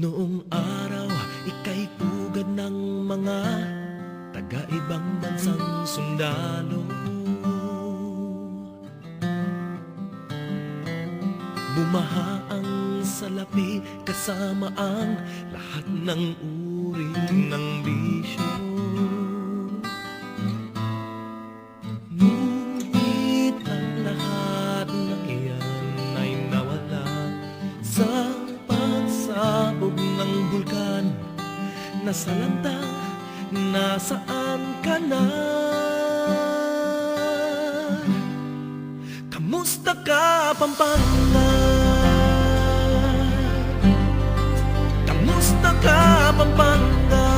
Noong araw, ika'y pugad ng mga taga-ibang bansang sundalo. Bumaha ang salapi kasama ang lahat ng uri ng bisyo. Ngunit ang lahat ng iyan ay nawala sa pagsabog ng bulkan. Nasalanta, nasaan ka na? Kamusta ka, Pampanga? Kamusta ka, Pampanga?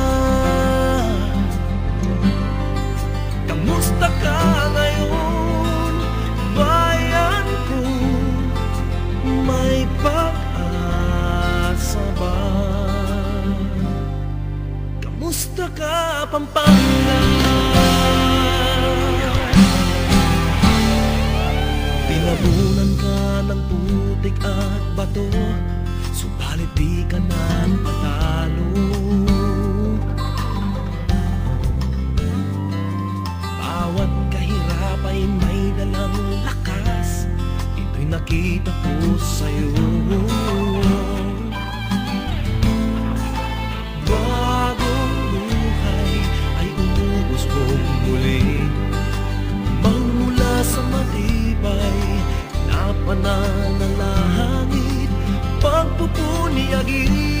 Kamusta ka ngayon, bayan ko? May pag-asa ba? Kamusta ka, Pampanga? Pinabunan ka ng putik at bato, subalit di ka nagpatalo. Bawat kahirap ay may dalang lakas, ito'y nakita ko sa'yo. Bagong buhay ay umubos kong muli, magmula sa matibay na pananalangin, pagpupuni agad.